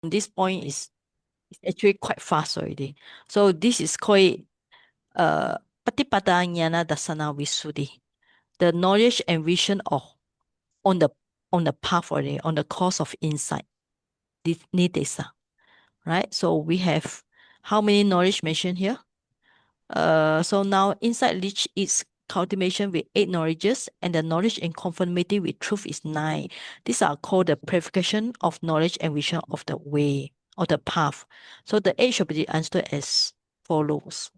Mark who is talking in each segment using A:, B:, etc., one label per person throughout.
A: this point is actually quite fast already. So this is called Patipada Jnana Dasana Visuddhi, the knowledge and vision of on the path already, on the course of insight. Nidesa. Right? So we have how many knowledge mentioned here? So now insight reach its cultivation with 8 knowledges, and the knowledge in conformity with truth is 9. These are called the purification of knowledge and vision of the way, or the path. So the 8 should be understood as follows.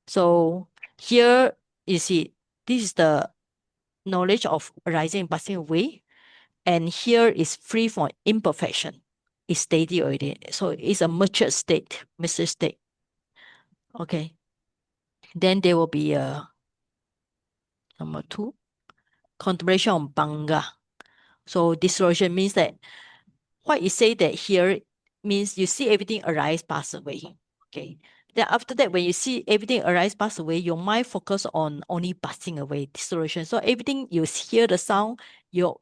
A: So here you see, this is the knowledge of arising and passing away, and here is free from imperfection. It's steady already. So it's a mature state, mature state. Okay. Then there will be a number 2, contemplation on Banga. So dissolution means that what you say that here means you see everything arise, pass away. Okay. Then after that, when you see everything arise, pass away, your mind focus on only passing away, dissolution. So everything you hear the sound, your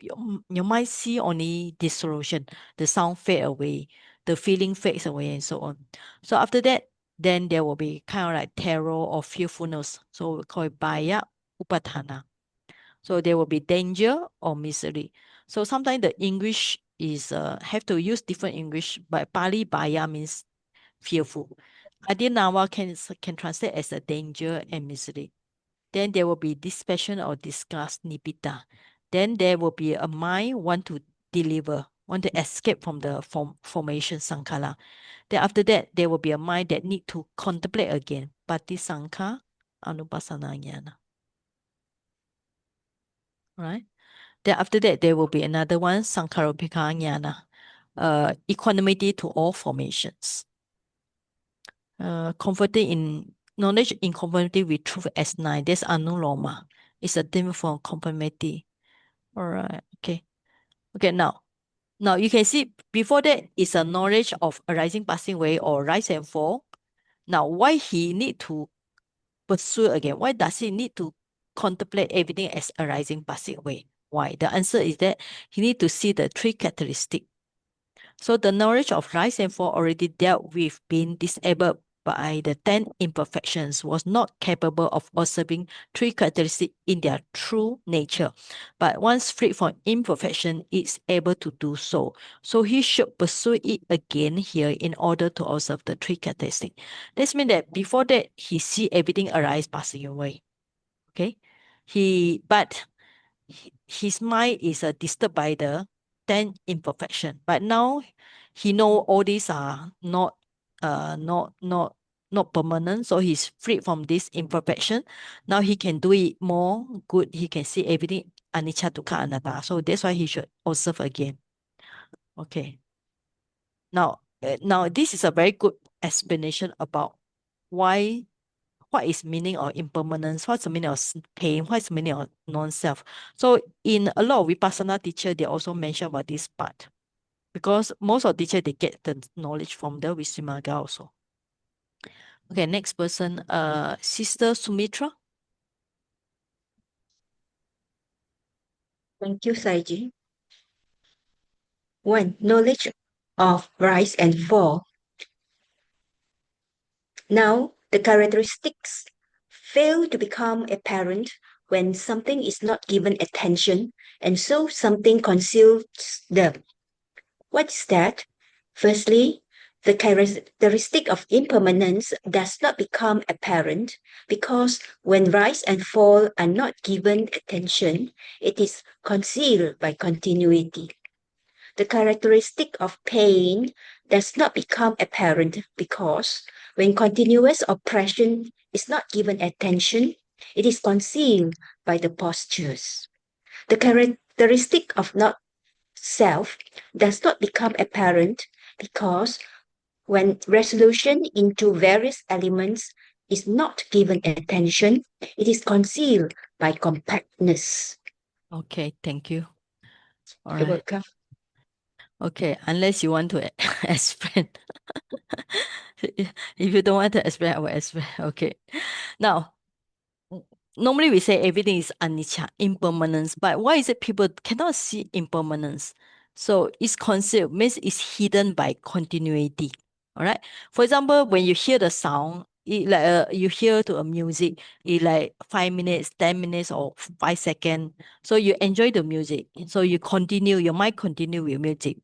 A: mind see only dissolution, the sound fade away, the feeling fades away, and so on. So after that, then there will be kind of like terror or fearfulness. So we call it baya upatana. So there will be danger or misery. So sometimes the English is have to use different English, but Pali Baya means fearful. Adinawa can translate as a danger and misery. Then there will be dispassion or disgust, nibita. Then there will be a mind want to deliver, want to escape from the formation, sankara. Then after that, there will be a mind that need to contemplate again, patisankha, anupassana jnana. Right? Then after that, there will be another one, Sankaropika Jnana, equanimity to all formations. Comforting in knowledge in conformity with truth as 9. That's anuloma. It's a different from conformity. All right. Okay. Okay. Now you can see before that is a knowledge of arising, passing away, or rise and fall. Now, why he need to pursue again? Why does he need to contemplate everything as arising, passing away? Why? The answer is that he need to see the 3 characteristics. So the knowledge of rise and fall already dealt with being disabled by the 10 imperfections, was not capable of observing 3 characteristics in their true nature. But once freed from imperfection, it's able to do so. So he should pursue it again here in order to observe the 3 characteristics. This means that before that, he see everything arise, passing away. Okay? But his mind is disturbed by the 10 imperfection. But now he know all these are not permanent. So he's freed from this imperfection. Now he can do it more good. He can see everything anicca dukkha anatta. So that's why he should observe again. Okay. Now this is a very good explanation about why what is meaning of impermanence, what's the meaning of pain, what's the meaning of non-self. So in a lot of Vipassana teacher, they also mention about this part. Because most of teacher, they get the knowledge from the Visuddhimagga also. Okay, next person, Sister Sumitra.
B: Thank you, Saiji. 1. Knowledge of rise and fall. Now, the characteristics fail to become apparent when something is not given attention, and so something conceals them. What's that? Firstly, the characteristic of impermanence does not become apparent because when rise and fall are not given attention, it is concealed by continuity. The characteristic of pain does not become apparent because when continuous oppression is not given attention, it is concealed by the postures. The characteristic of not self does not become apparent because when resolution into various elements is not given attention, it is concealed by compactness.
A: Okay, thank you. All
B: You're
A: right.
B: welcome.
A: Okay, unless you want to explain. If you don't want to explain, I will explain. Okay. Now, normally we say everything is anicca, impermanence. But why is it people cannot see impermanence? So it's concealed means it's hidden by continuity. All right. For example, when you hear the sound, it like you hear to a music, it like 5 minutes, 10 minutes, or 5 seconds. So you enjoy the music. So you continue, your mind continue with music.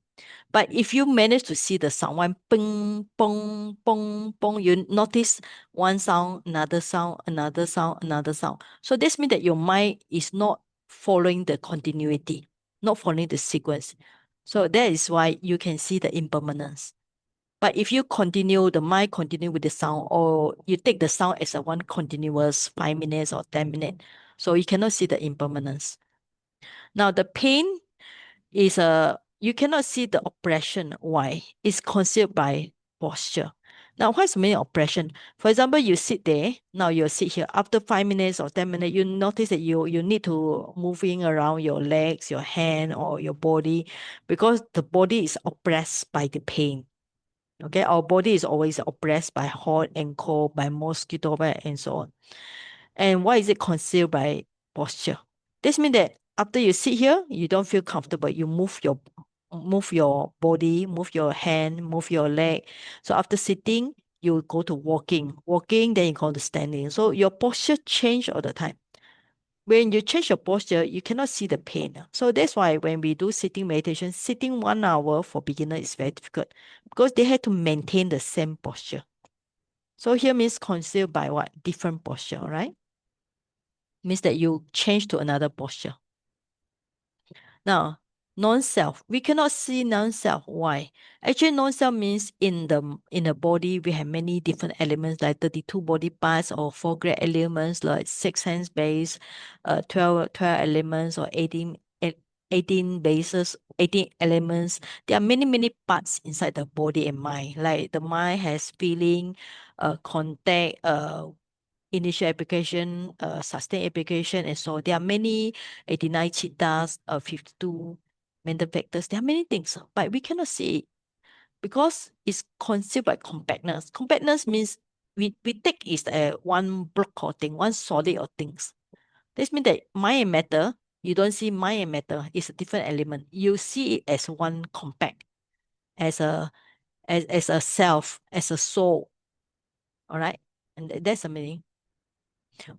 A: But if you manage to see the sound, one ping, pong, pong, pong, you notice one sound, another sound, another sound, another sound. So this means that your mind is not following the continuity, not following the sequence. So that is why you can see the impermanence. But if you continue, the mind continue with the sound, or you take the sound as a one continuous 5 minutes or 10 minutes, so you cannot see the impermanence. Now the pain is you cannot see the oppression. Why? It's concealed by posture. Now, what's the meaning of oppression? For example, you sit there, now you sit here. After 5 minutes or 10 minutes, you notice that you need to moving around your legs, your hand, or your body, because the body is oppressed by the pain. Okay, our body is always oppressed by hot and cold, by mosquito bite, and so on. And why is it concealed by posture? This means that after you sit here, you don't feel comfortable. You move your body, move your hand, move your leg. So after sitting, you go to walking. Walking, then you go to standing. So your posture change all the time. When you change your posture, you cannot see the pain. So that's why when we do sitting meditation, sitting 1 hour for beginner is very difficult because they have to maintain the same posture. So here means concealed by what? Different posture, right? Means that you change to another posture. Now, non-self. We cannot see non-self. Why? Actually, non-self means in the body we have many different elements like 32 body parts or 4 great elements like 6 sense base, 12 elements or 18 bases, 18 elements. There are many parts inside the body and mind. Like the mind has feeling, contact, initial application, sustained application, and so there are many 89 cheetahs, 52 mental factors. There are many things, but we cannot see it because it's concealed by compactness. Compactness means we take is a one block or thing, one solid or things. This means that mind and matter, you don't see mind and matter, it's a different element. You see it as one compact, as a self, as a soul. All right. And that's the meaning.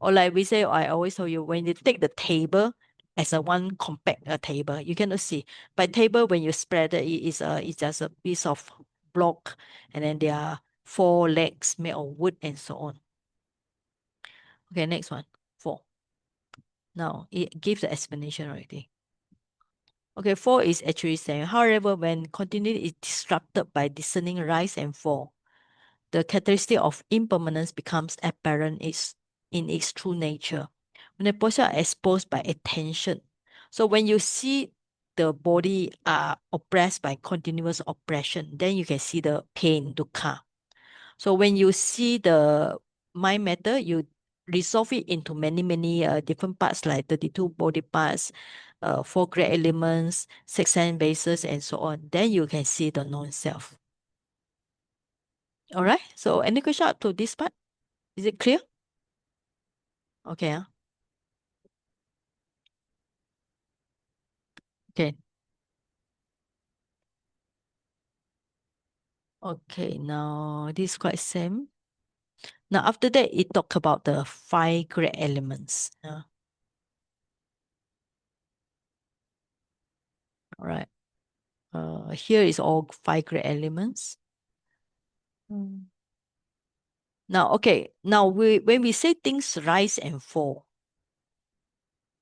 A: Or like we say, I always tell you, when you take the table as a one compact table, you cannot see. But table, when you spread it, it's just a piece of block, and then there are 4 legs made of wood and so on. Okay, next one, 4. Now it gives the explanation already. Okay, 4 is actually saying, however, when continuity is disrupted by discerning rise and fall, the characteristic of impermanence becomes apparent in its true nature. When the posture are exposed by attention. So when you see the body are oppressed by continuous oppression, then you can see the pain, dukkha. So when you see the mind matter, you resolve it into many different parts like 32 body parts, 4 great elements, 6 sense bases, and so on. Then you can see the non-self. All right. So any question up to this part? Is it clear? Okay. Okay. Okay. Now this is quite same. Now after that, it talk about the 5 great elements. All right. Here is all 5 great elements. Mm. Now, okay. Now when we say things rise and fall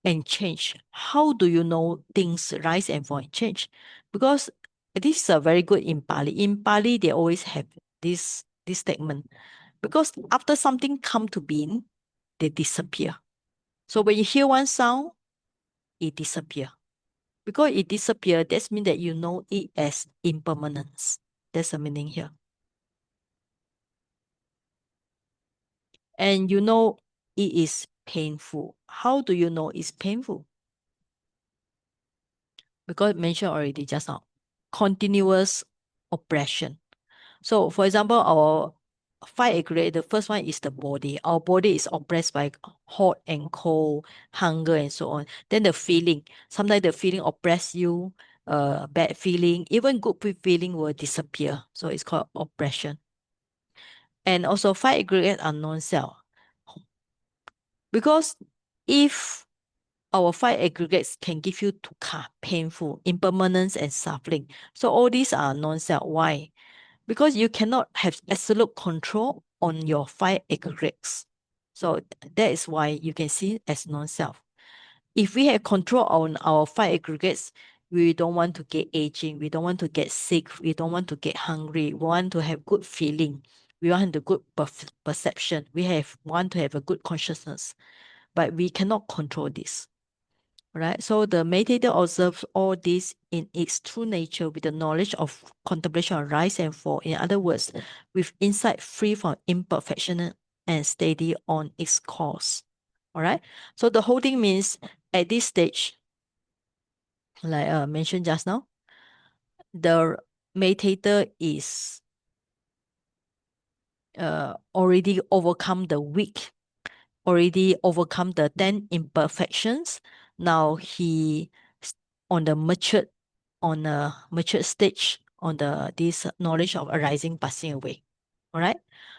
A: and change, how do you know things rise and fall and change? Because this is a very good in Pali. In Pali, they always have this statement. Because after something come to being, they disappear. So when you hear one sound, it disappear. Because it disappear, that means that you know it as impermanence. That's the meaning here. And you know it is painful. How do you know it's painful? Because mentioned already just now, continuous oppression. So for example, our 5 the first one is the body. Our body is oppressed by hot and cold, hunger and so on. Then the feeling, sometimes the feeling oppress you, bad feeling, even good feeling will disappear. So it's called oppression. And also five aggregates are non-self. Because if our five aggregates can give you dukkha, painful, impermanence, and suffering. So all these are non-self. Why? Because you cannot have absolute control on your five aggregates. So that is why you can see it as non-self. If we have control on our five aggregates, we don't want to get aging, we don't want to get sick, we don't want to get hungry, we want to have good feeling, we want the good perception, want to have a good consciousness, but we cannot control this. Right? So the meditator observes all this in its true nature with the knowledge of contemplation of rise and fall. In other words, with insight free from imperfection and steady on its course. All right. So the whole thing means at this stage, like mentioned just now, the meditator is already overcome the weak, already overcome the 10 imperfections. Now he on the matured on a matured stage on the this knowledge of arising passing away. All right.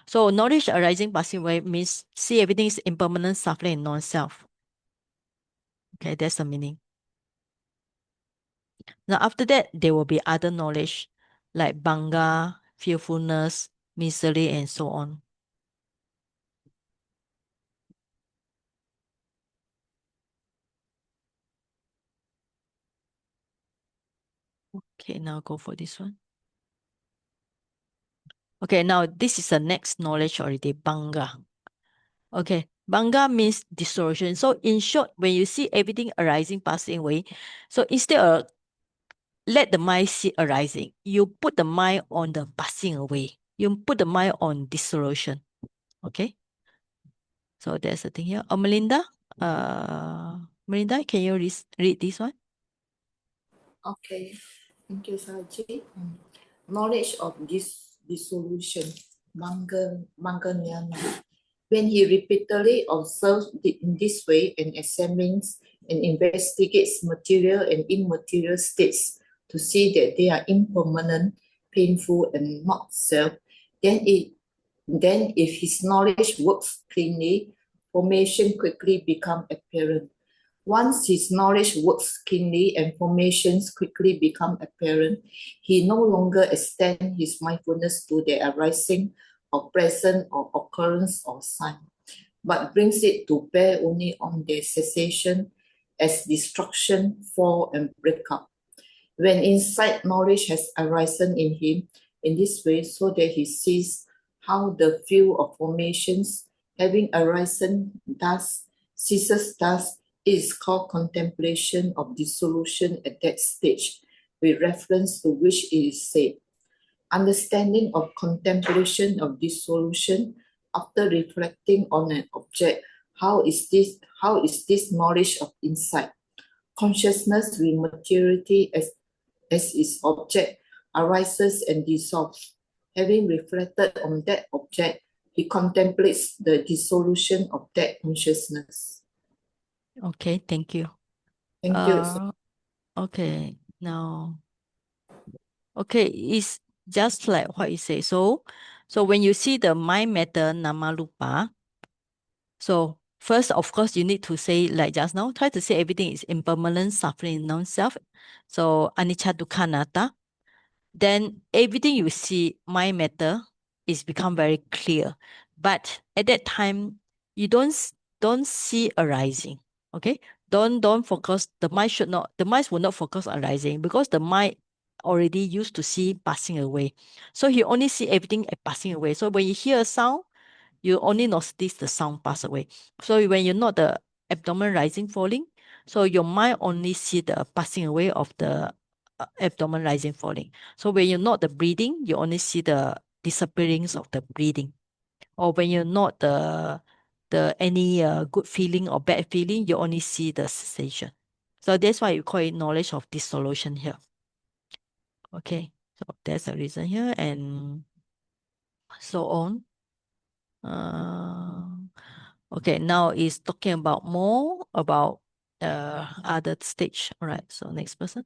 A: So knowledge arising passing away means see everything is impermanent, suffering, and non-self. Okay, that's the meaning. Now after that, there will be other knowledge like banga, fearfulness, misery, and so on. Okay, now go for this one. Okay, now this is the next knowledge already, banga. Okay, banga means dissolution. So in short, when you see everything arising, passing away, so instead of let the mind see arising, you put the mind on the passing away. You put the mind on dissolution. Okay, so that's the thing here. Melinda, can you read this one?
C: Okay, thank you, Saji. Knowledge of this dissolution, Manganyana. When he repeatedly observes in this way and examines and investigates material and immaterial states to see that they are impermanent, painful, and not self, then if his knowledge works cleanly, formation quickly become apparent. Once his knowledge works keenly and formations quickly become apparent, he no longer extends his mindfulness to their arising or present or occurrence or sign, but brings it to bear only on their cessation as destruction, fall, and breakup. When insight knowledge has arisen in him in this way, so that he sees how the field of formations having arisen thus ceases thus, is called contemplation of dissolution at that stage, with reference to which it is said, understanding of contemplation of dissolution after reflecting on an object. How is this knowledge of insight? Consciousness with maturity as its object arises and dissolves. Having reflected on that object, he contemplates the dissolution of that consciousness.
A: Okay, thank you.
C: Thank you.
A: Okay, now, okay, it's just like what you say. So when you see the mind matter namarupa, so first, of course, you need to say like just now, try to say everything is impermanent, suffering, non-self. So anicca dukkha anatta. Then everything you see, mind matter, is become very clear. But at that time, you don't see arising. Okay, don't focus. The mind will not focus on arising because the mind already used to see passing away. So he only see everything as passing away. So when you hear a sound, you only notice the sound pass away. So when you note the abdomen rising, falling, so your mind only see the passing away of the abdomen rising, falling. So when you note the breathing, you only see the disappearance of the breathing. Or when you note the any good feeling or bad feeling, you only see the sensation. So that's why you call it knowledge of dissolution here. Okay, so that's the reason here and so on. Uh, okay, now is talking about more about other stage. All right, so next person.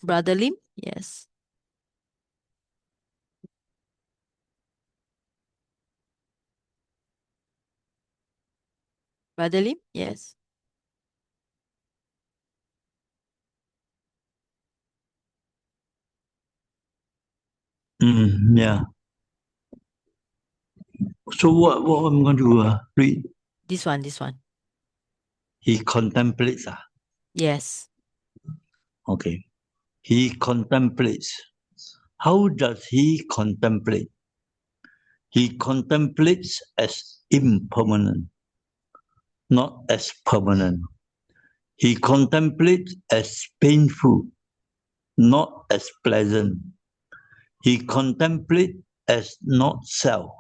A: Brother Lim, yes. Brother Lim, yes.
D: Yeah. So what I'm going to read?
A: This one.
D: He contemplates.
A: Yes.
D: Okay. He contemplates. How does he contemplate? He contemplates as impermanent, not as permanent. He contemplates as painful, not as pleasant. He contemplates as not self,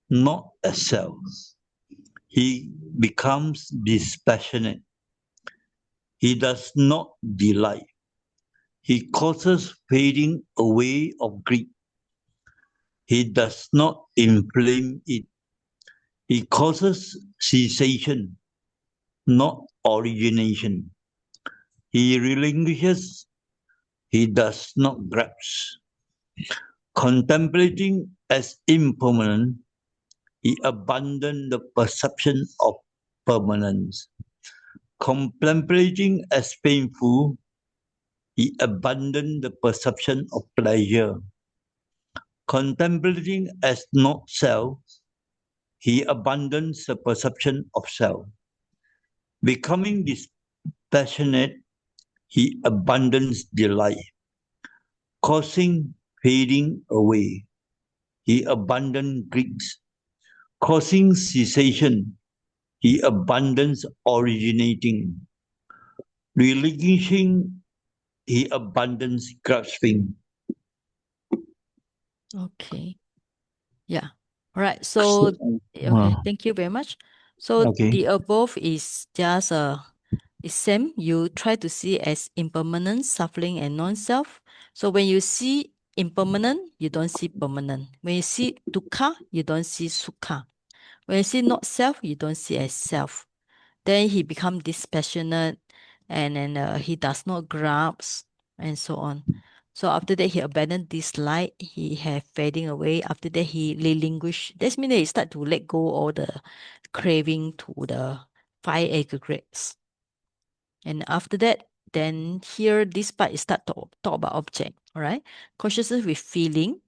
D: not as self. He becomes dispassionate. He does not delight. He causes fading away of grief. He does not inflame it. He causes cessation, not origination. He relinquishes. He does not grasp. Contemplating as impermanent, he abandons the perception of permanence. Contemplating as painful, he abandons the perception of pleasure. Contemplating as not self, he abandons the perception of self. Becoming dispassionate, he abandons delight. Causing fading away, he abandons grief. Causing cessation, he abandons originating. Relinquishing, he abandons grasping.
A: Okay. Yeah. All right. So, okay. Thank you very much. So
D: Okay.
A: the above is just is same. You try to see as impermanent, suffering, and non-self. So when you see impermanent, you don't see permanent. When you see dukkha, you don't see sukha. When you see not self, you don't see as self. Then he become dispassionate, and then he does not grasp, and so on. So after that, he abandoned this light. He have fading away. After that, he relinquish. That means that he start to let go all the craving to the five aggregates. And after that, then here this part is start to talk about object. All right, consciousness with feeling,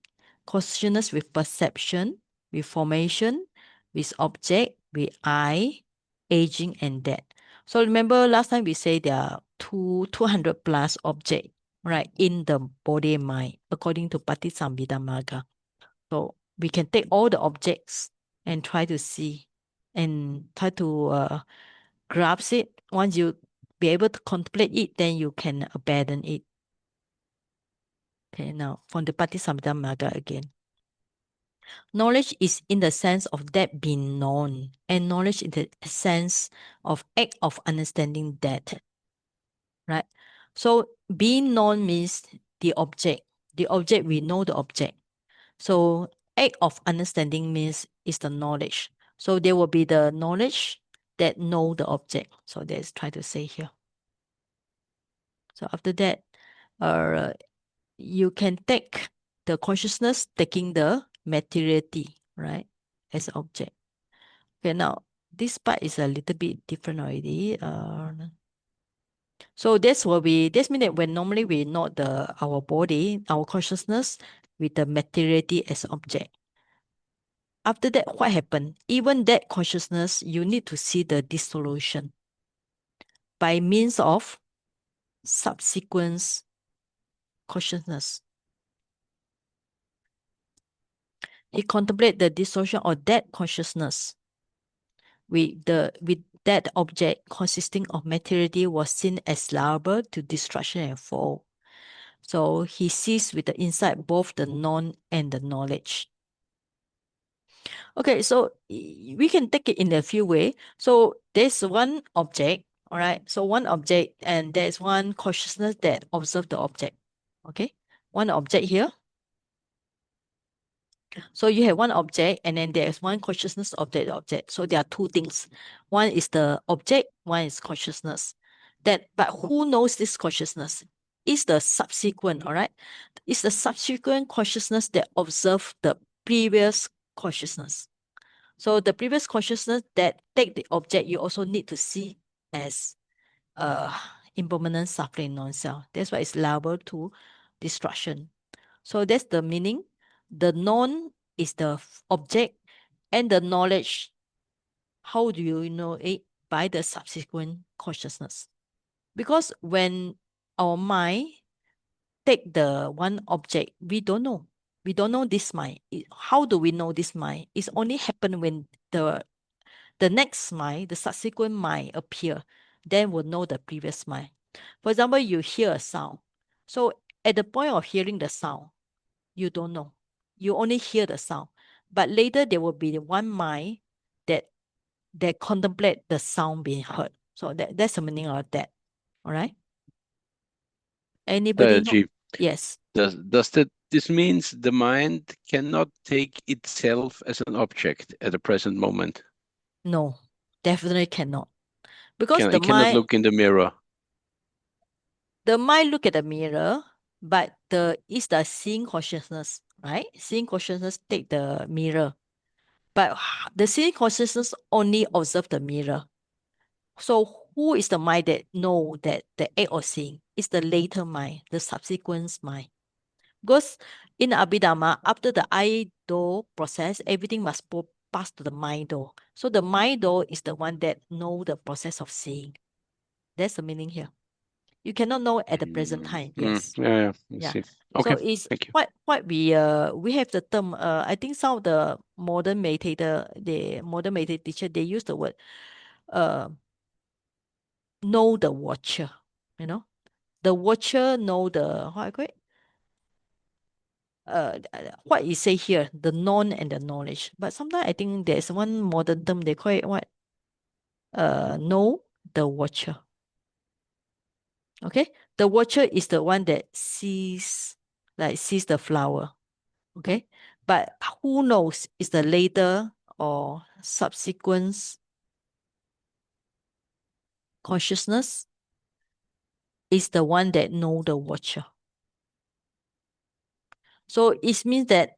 A: consciousness with perception, with formation, with object, with I, aging, and death. So remember last time we say there are 200 plus object, right, in the body and mind, according to Visuddhimagga. So we can take all the objects and try to see and try to grasp it. Once you be able to contemplate it, then you can abandon it. Okay, now from the Visuddhimagga again. Knowledge is in the sense of that being known, and knowledge in the sense of act of understanding that. Right? So being known means the object. The object, we know the object. So act of understanding means is the knowledge. So there will be the knowledge that know the object. So that's try to say here. So after that, you can take the consciousness taking the materiality, right, as object. Okay, now this part is a little bit different already. So that's what this means that when normally we know our body, our consciousness with the materiality as object. After that, what happened? Even that consciousness, you need to see the dissolution by means of subsequent consciousness. He contemplate the dissolution of that consciousness with that object consisting of materiality was seen as liable to destruction and fall. So he sees with the insight both the known and the knowledge. Okay, so we can take it in a few ways. So there's one object, all right? So one object, and there's one consciousness that observes the object. Okay, one object here. So you have one object, and then there's one consciousness of that object. So there are two things. One is the object, one is consciousness. But who knows this consciousness? is the subsequent, all right? It's the subsequent consciousness that observe the previous consciousness. So the previous consciousness that take the object, you also need to see as impermanent suffering non-self. That's why it's liable to destruction. So that's the meaning. The known is the object, and the knowledge, how do you know it? By the subsequent consciousness. Because when our mind take the one object, we don't know. We don't know this mind. How do we know this mind? It's only happen when the next mind, the subsequent mind appear, then we'll know the previous mind. For example, you hear a sound. So at the point of hearing the sound, you don't know. You only hear the sound. But later there will be one mind that contemplate the sound being heard. So that's the meaning of that. All right. Anybody know?
E: Chief,
A: Yes.
E: this means the mind cannot take itself as an object at the present moment?
A: No, definitely cannot. Because
E: It cannot look in the mirror.
A: the mind look at the mirror, but is the seeing consciousness, right? Seeing consciousness take the mirror. But the seeing consciousness only observe the mirror. So who is the mind that know that the act of seeing? It's the later mind, the subsequent mind. Because in the Abhidhamma, after the eye door process, everything must pass to the mind door. So the mind door is the one that know the process of seeing. That's the meaning here. You cannot know at the present time. Yes.
E: Yeah, I see. Okay.
A: So it's
E: Thank you.
A: what we have the term. I think some of the modern meditator, the modern meditator teacher, they use the word know the watcher. You know, the watcher know the what I call it. What you say here, the known and the knowledge. But sometimes I think there's one modern term they call it what? Know the watcher. Okay, the watcher is the one that sees the flower. Okay, but who knows is the later or subsequent consciousness is the one that know the watcher. So it means that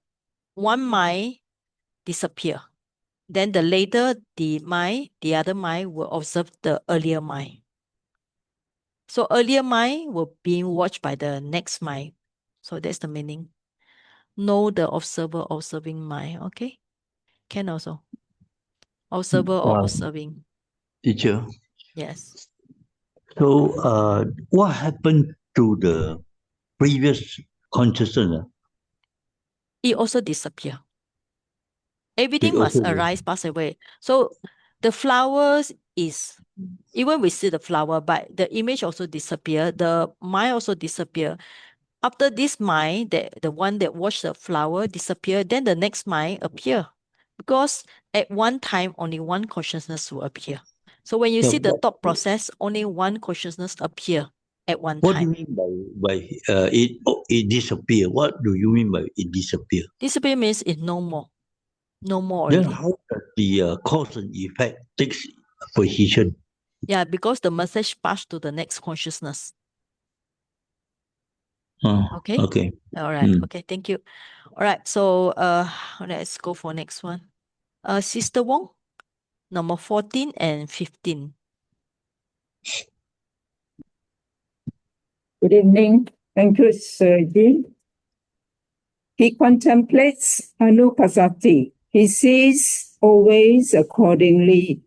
A: one mind disappear. Then the later the other mind will observe the earlier mind. So earlier mind will be watched by the next mind. So that's the meaning. Know the observer observing mind. Okay, can also observer or observing.
D: Teacher,
A: Yes.
D: so what happened to the previous consciousness?
A: It also disappear. Everything
D: It
A: must
D: also
A: arise, pass away. So the flowers is, even we see the flower, but the image also disappear. The mind also disappear. After this mind, the one that watched the flower disappear, then the next mind appear. Because at one time, only one consciousness will appear. So when you
D: No,
A: see the thought process, only one consciousness appear at one
D: What do you
A: time.
D: mean by it disappear? What do you mean by it disappear?
A: Disappear means it's no more. No more
D: Then
A: already.
D: how does the cause and effect takes position?
A: Yeah, because the message passed to the next consciousness. Okay.
D: Okay.
A: All right. Okay. Thank you. All right. So let's go for next one. Sister Wong, number 14 and 15.
F: Good evening. Thank you, Sir Ji. He contemplates Anupasati. He sees always accordingly.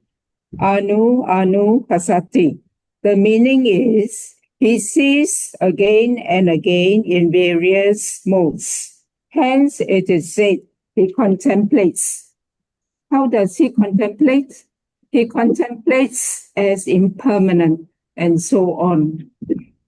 F: Anupasati. The meaning is he sees again and again in various modes. Hence, it is said he contemplates. How does he contemplate? He contemplates as impermanent and so on.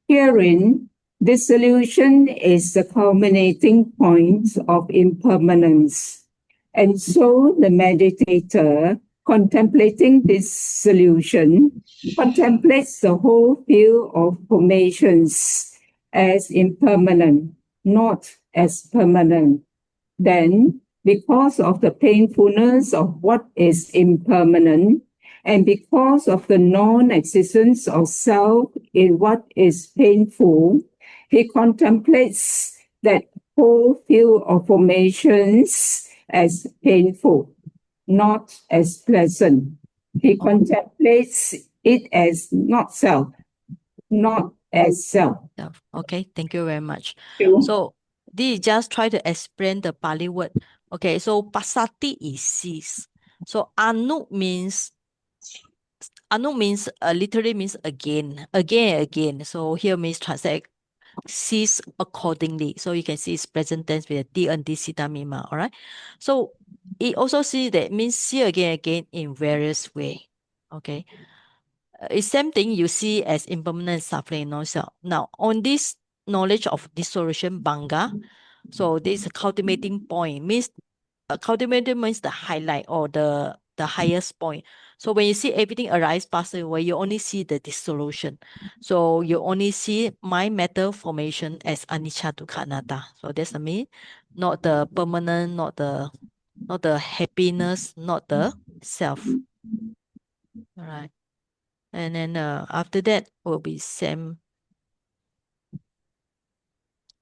F: Herein, dissolution is the culminating point of impermanence. And so the meditator, contemplating this solution, contemplates the whole field of formations as impermanent, not as permanent. Then, because of the painfulness of what is impermanent, and because of the non-existence of self in what is painful, He contemplates that whole field of formations as painful, not as pleasant. He contemplates it as not self, not as self.
A: Okay, thank you very much.
F: You.
A: So this is just try to explain the Pali word. Okay, so pasati is cease. So anu means literally means again. So here means translate cease accordingly. So you can see it's present tense with a ti and sita mima. All right. So it also see that means see again in various way. Okay. It's same thing you see as impermanent suffering. No, so now on this knowledge of dissolution banga, so this culminating point means culminating means the highlight or the highest point. So when you see everything arise, pass away, you only see the dissolution. So you only see mind matter formation as anicca dukkha anatta. So that's the mean, not the permanent, not the happiness, not the self. All right. And then after that will be same.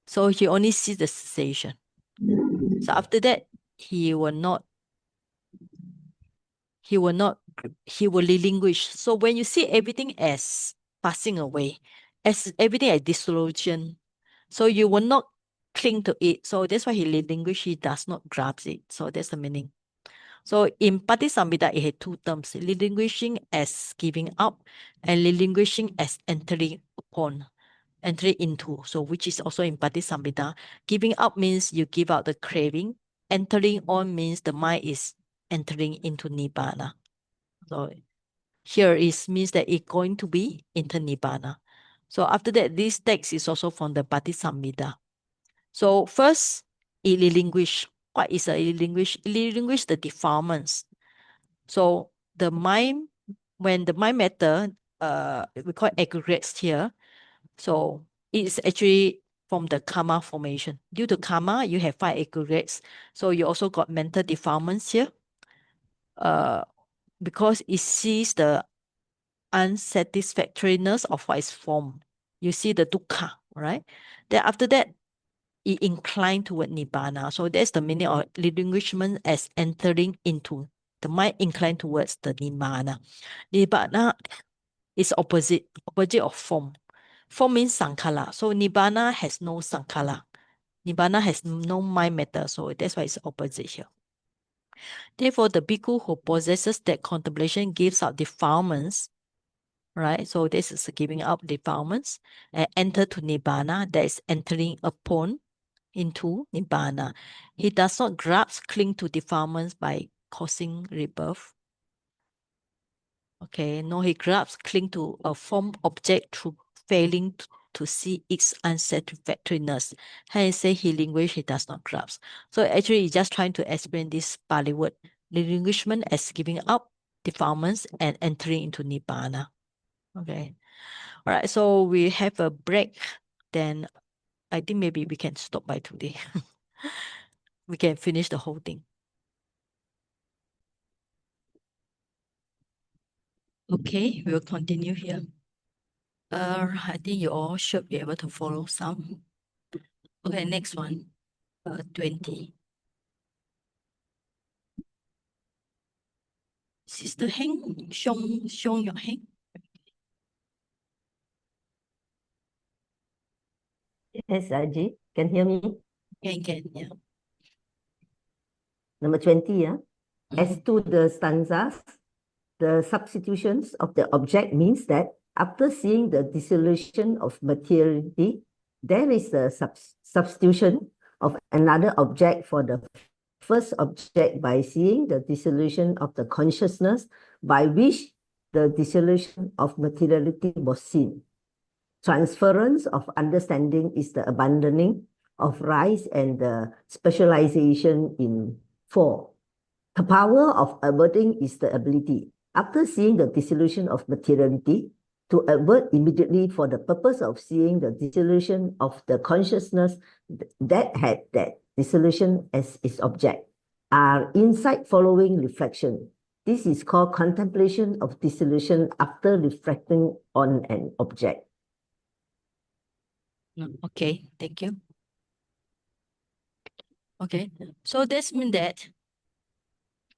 A: So he only sees the cessation. So after that, he will relinquish. So when you see everything as passing away, as everything as dissolution, so you will not cling to it. So that's why he relinquish, he does not grasp it. So that's the meaning. So in Patisambhida, it had two terms, relinquishing as giving up and relinquishing as entering upon, entering into. So which is also in Patisambhida. Giving up means you give out the craving. Entering on means the mind is entering into Nibbana. So here is means that it's going to be into Nibbana. So after that, this text is also from the Patisambhida. So first, it relinquish. What is a relinquish? It relinquish the defilements. So the mind, when the mind matter, we call it aggregates here. So it's actually from the karma formation. Due to karma, you have 5 aggregates. So you also got mental defilements here. Because it sees the unsatisfactoriness of what is formed. You see the dukkha, right? Then after that, it inclined toward nibbana. So that's the meaning of relinquishment as entering into. The mind inclined towards the nibbana. Nibbana is opposite of form. Form means sankhara. So nibbana has no sankhara. Nibbana has no mind matter. So that's why it's opposite here. Therefore, the bhikkhu who possesses that contemplation gives out defilements, right? So this is giving up defilements and enter to nibbana, that is entering upon into nibbana. He does not grasp, cling to defilements by causing rebirth. Okay, no, he grasps, cling to a form object through failing to see its unsatisfactoriness. Hence, say he relinquish, he does not grasp. So actually, he's just trying to explain this Pali word, relinquishment as giving up defilements and entering into nibbana. Okay. All right, so we have a break. Then I think maybe we can stop by today. We can finish the whole thing. Okay, we'll continue here. I think you all should be able to follow some. Okay, next one. 20. Sister Heng, Xiong Yok Heng.
G: Yes, Aji, can hear me?
A: Can, yeah.
G: Number 20, yeah. As to the stanzas, the substitutions of the object means that after seeing the dissolution of materiality, there is the substitution of another object for the first object by seeing the dissolution of the consciousness by which the dissolution of materiality was seen. Transference of understanding is the abandoning of rise and the specialization in 4. The power of averting is the ability, after seeing the dissolution of materiality, to avert immediately for the purpose of seeing the dissolution of the consciousness that had that dissolution as its object. Are insight following reflection. This is called contemplation of dissolution after reflecting on an object.
A: No, okay, thank you. Okay, so this means that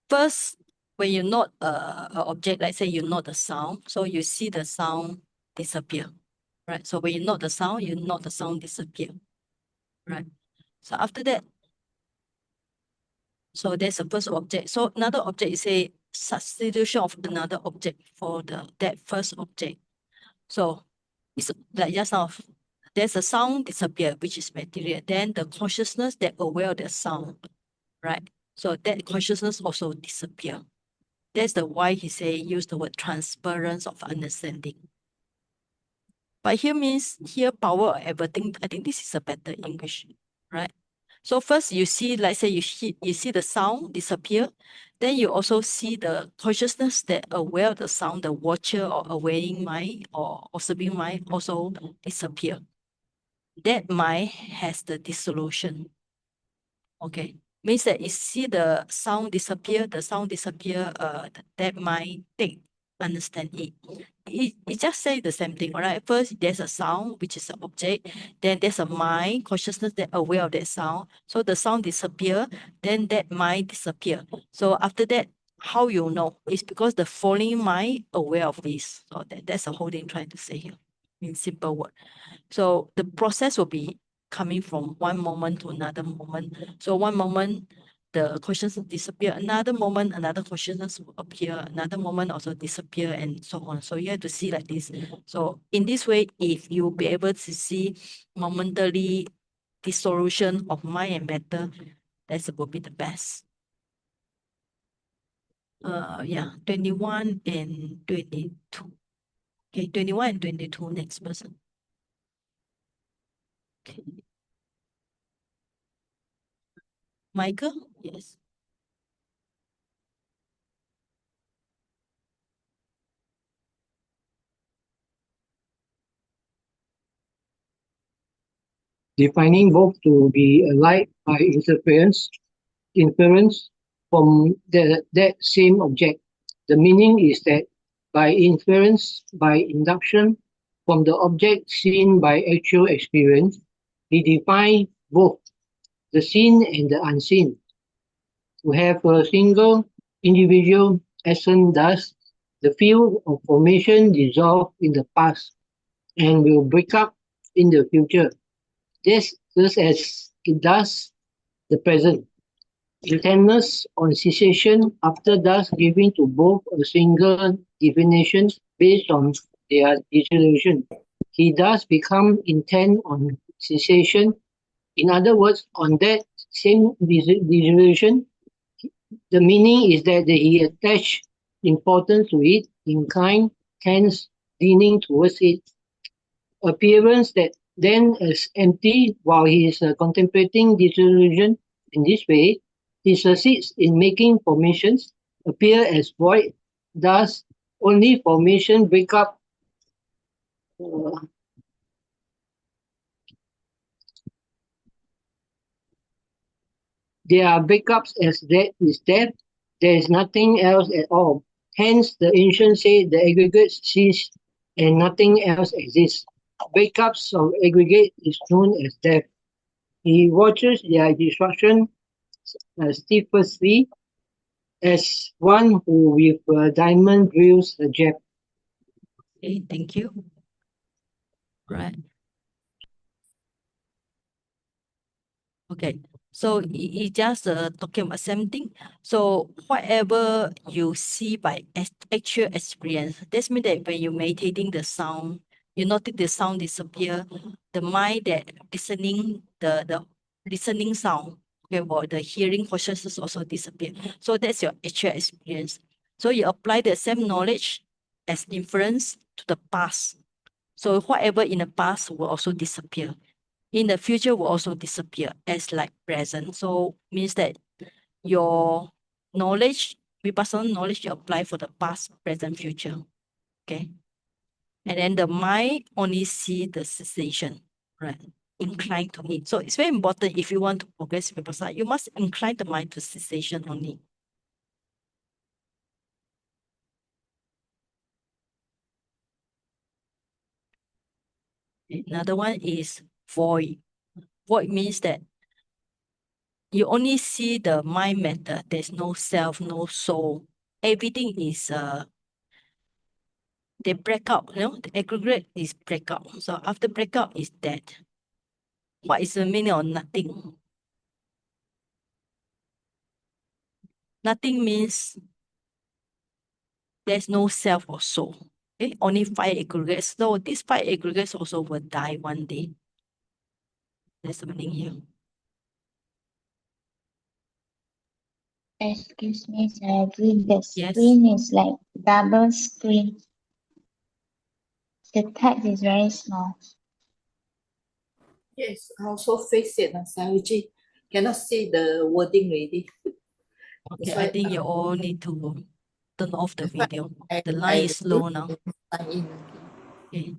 A: first, when you note a object, like say you note the sound, so you see the sound disappear, right? So when you note the sound disappear, right? So after that, so that's the first object. So another object is a substitution of another object for that first object. So it's like just now, there's a sound disappear, which is material. Then the consciousness that aware of the sound, right? So that consciousness also disappear. That's the why he say use the word transference of understanding. But here means here power of everything. I think this is a better English, right? So first you see, let's say you see the sound disappear, then you also see the consciousness that aware of the sound, the watcher or awaiting mind or observing mind also disappear. That mind has the dissolution. Okay. Means that you see the sound disappear, that mind take, understand it. It just say the same thing, all right? First, there's a sound, which is an object. Then there's a mind, consciousness that aware of that sound. So the sound disappear, then that mind disappear. So after that, how you know? It's because the falling mind aware of this. So that's the whole thing trying to say here in simple word. So the process will be coming from one moment to another moment. So one moment, the consciousness disappear. Another moment, another consciousness will appear. Another moment also disappear, and so on. So you have to see like this. So in this way, if you be able to see momentary dissolution of mind and matter, that will be the best. Yeah, 21 and 22. Okay, 21 and 22, next person. Okay. Michael, yes.
H: Defining both to be alike by inference from that same object. The meaning is that by inference, by induction from the object seen by actual experience, we define both the seen and the unseen. To have a single individual essence thus, the field of formation dissolve in the past and will break up in the future, just as it does the present. Intentness on cessation after thus giving to both a single definition based on their dissolution. He does become intent on cessation. In other words, on that same dissolution, the meaning is that he attached importance to it, inclined, hence leaning towards it. Appearance that then is empty while he is contemplating dissolution. In this way, he succeeds in making formations appear as void. Thus, only formation break up. There are breakups as that is death. There is nothing else at all. Hence, the ancients say the aggregates cease and nothing else exists. Breakups of aggregate is known as death. He watches their destruction steadfastly as one who with a diamond drills a jab.
A: Okay, thank you. Right. Okay, so he just talking about same thing. So whatever you see by actual experience, this means that when you're meditating the sound, you notice the sound disappear, the mind that listening, the listening sound, okay, or the hearing consciousness also disappear. So that's your actual experience. So you apply the same knowledge as inference to the past. So whatever in the past will also disappear. In the future will also disappear as like present. So means that your knowledge, vipassana knowledge you apply for the past, present, future. Okay. And then the mind only see the cessation, right? Inclined to it. So it's very important if you want to progress vipassana, you must incline the mind to cessation only. Another one is void. Void means that you only see the mind matter. There's no self, no soul. Everything is they break out, the aggregate is break out. So after breakout is dead. What is the meaning of nothing? Nothing means there's no self or soul. Okay? Only 5 aggregates. So these 5 aggregates also will die one day. That's the meaning here.
I: Excuse me, sir. The
A: Yes.
I: screen is like double screen. The text is very small.
C: Yes, I also face it, Sayuji. Cannot see the wording already.
A: Okay, I think you all need to turn off the video. The line
C: I
A: is slow now.
C: sign in.
A: Okay.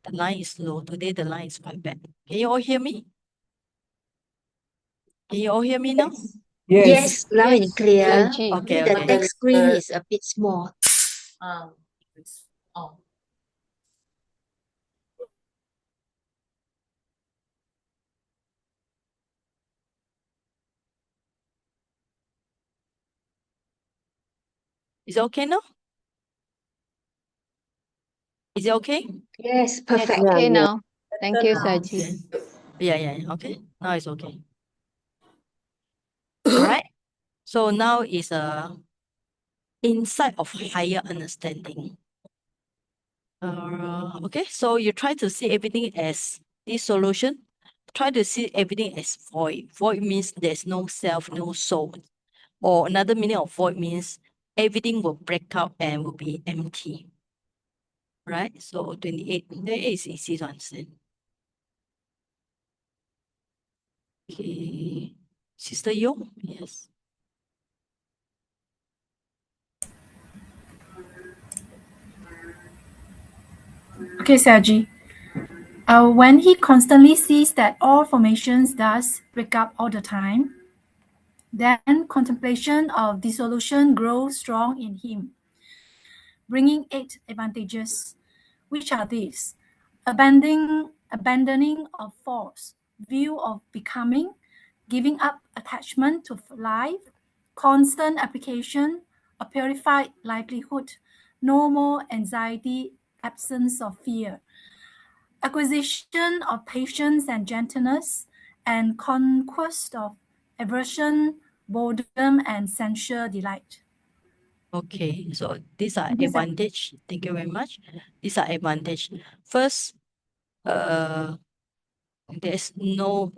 A: The line is slow. Today the line is quite bad. Can you all hear me? Can you all hear me now?
B: Yes, loud and clear.
A: Okay,
B: Only the
A: okay.
B: text screen is a bit small.
C: Oh.
A: Is it okay now? Is it okay?
B: Yes, perfect.
J: Okay now. Thank you,
A: Okay.
J: Saji.
A: Yeah. Okay. Now it's okay. All right. So now is a insight of higher understanding. Okay. So you try to see everything as dissolution. Try to see everything as void. Void means there's no self, no soul. Or another meaning of void means everything will break out and will be empty. Right? So 28 is easy to understand. Okay. Sister Yo, yes.
K: Okay, Saji. When he constantly sees that all formations thus break up all the time, then contemplation of dissolution grows strong in him, bringing 8 advantages. Which are these? Abandoning of force, view of becoming, giving up attachment to life, constant application, a purified livelihood, no more anxiety, absence of fear, acquisition of patience and gentleness, and conquest of aversion, boredom, and sensual delight.
A: Okay, so these are
K: Thank you, sir.
A: advantage. Thank you very much. These are advantage. First, there's no,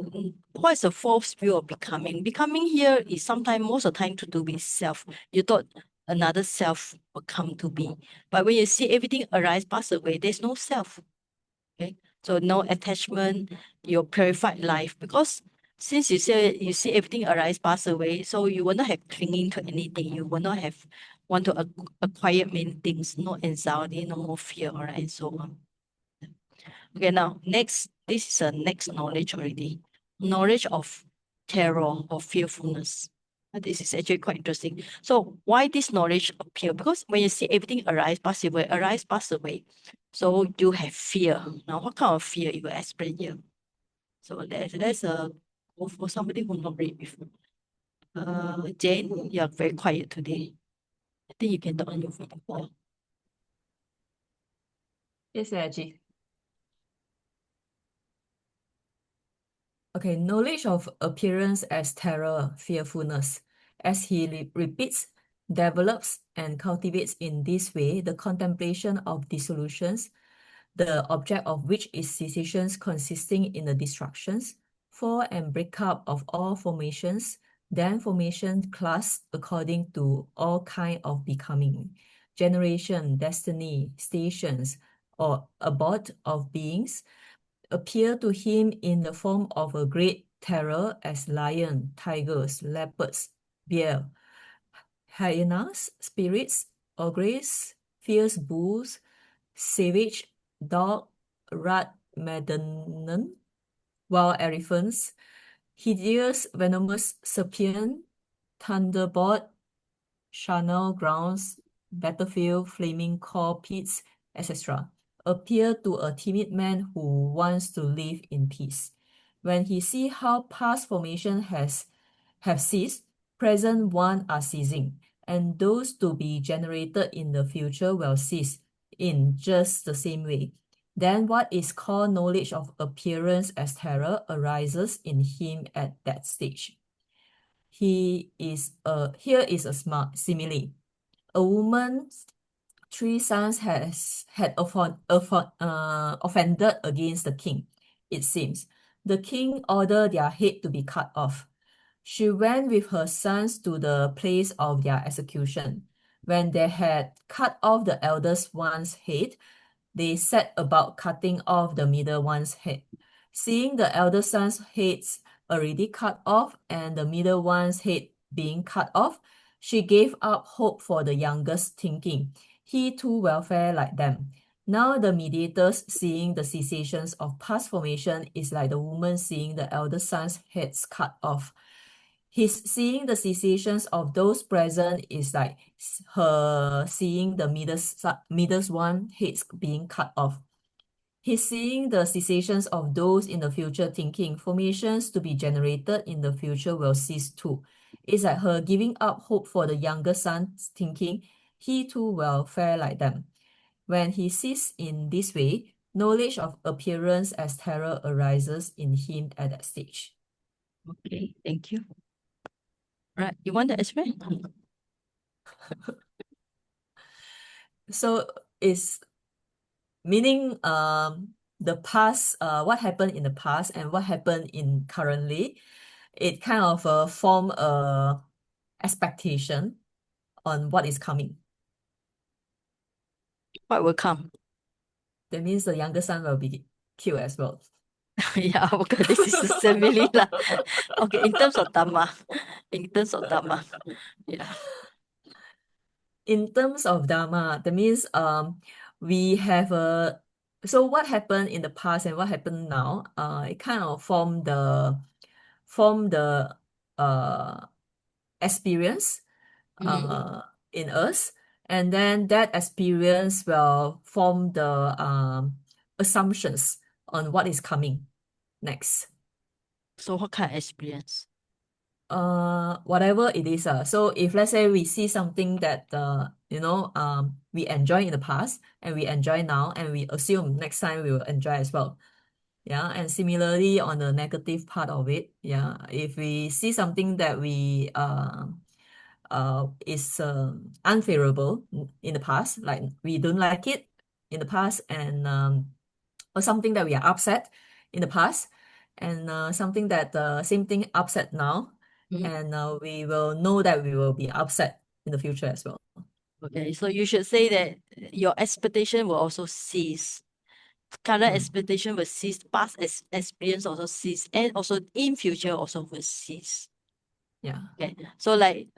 A: what's the false view of becoming? Becoming here is sometimes, most of the time, to do with self. You thought another self will come to be. But when you see everything arise, pass away, there's no self. Okay, so no attachment, your purified life. Because since you see everything arise, pass away, so you will not have clinging to anything. You will not have want to acquire many things, no anxiety, no more fear, all right, and so on. Okay, now next, this is a next knowledge already. Knowledge of terror or fearfulness. This is actually quite interesting. So why this knowledge appear? Because when you see everything arise, pass away, so you have fear. Now, what kind of fear you will explain here? So that's a for somebody who not read before. Jane, you are very quiet today. I think you can talk on your video.
L: Yes, Saji. Okay, knowledge of appearance as terror, fearfulness. As he repeats, develops, and cultivates in this way the contemplation of dissolutions, the object of which is cessations consisting in the destructions, fall and breakup of all formations, then formation class according to all kind of becoming, generation, destiny, stations, or abode of beings, appear to him in the form of a great terror as lion, tigers, leopards, bear, hyenas, spirits, ogres, fierce bulls, savage dog, rat, madmen, wild elephants, hideous, venomous serpent, thunderbolt, charnel grounds, battlefield, flaming core pits, etc., appear to a timid man who wants to live in peace. When he see how past formation have ceased, present one are ceasing, and those to be generated in the future will cease in just the same way. Then what is called knowledge of appearance as terror arises in him at that stage. Here is a smart simile. A woman's 3 sons had offended against the king, it seems. The king ordered their head to be cut off. She went with her sons to the place of their execution. When they had cut off the eldest one's head, they set about cutting off the middle one's head. Seeing the elder son's heads already cut off and the middle one's head being cut off, she gave up hope for the youngest, thinking, he too will fare like them. Now the mediators seeing the cessations of past formation is like the woman seeing the elder son's heads cut off. His seeing the cessations of those present is like her seeing the middle one heads being cut off. He's seeing the cessations of those in the future, thinking formations to be generated in the future will cease too. It's like her giving up hope for the younger son, thinking he too will fare like them. When he sees in this way, knowledge of appearance as terror arises in him at that stage.
A: Okay, thank you. Right, you want to explain?
L: So it's meaning the past, what happened in the past and what happened in currently, it kind of form a expectation on what is coming.
A: What will come?
L: That means the younger son will be killed as well.
A: Yeah, okay, this is a simile lah. Okay, in terms of Dhamma. In terms of Dhamma. Yeah.
L: In terms of Dharma, that means we have so what happened in the past and what happened now, it kind of form the experience in us, and then that experience will form the assumptions on what is coming next.
A: So what kind of experience?
L: Whatever it is. So if let's say we see something that we enjoy in the past and we enjoy now, and we assume next time we will enjoy as well. Yeah, and similarly on the negative part of it, yeah, if we see something that we is unfavorable in the past, like we don't like it in the past, and or something that we are upset in the past, and something that same thing upset now, and we will know that we will be upset in the future as well.
A: Okay, so you should say that your expectation will also cease. Current expectation will cease, past experience also cease, and also in future also will cease.
L: Yeah.
A: Okay, so like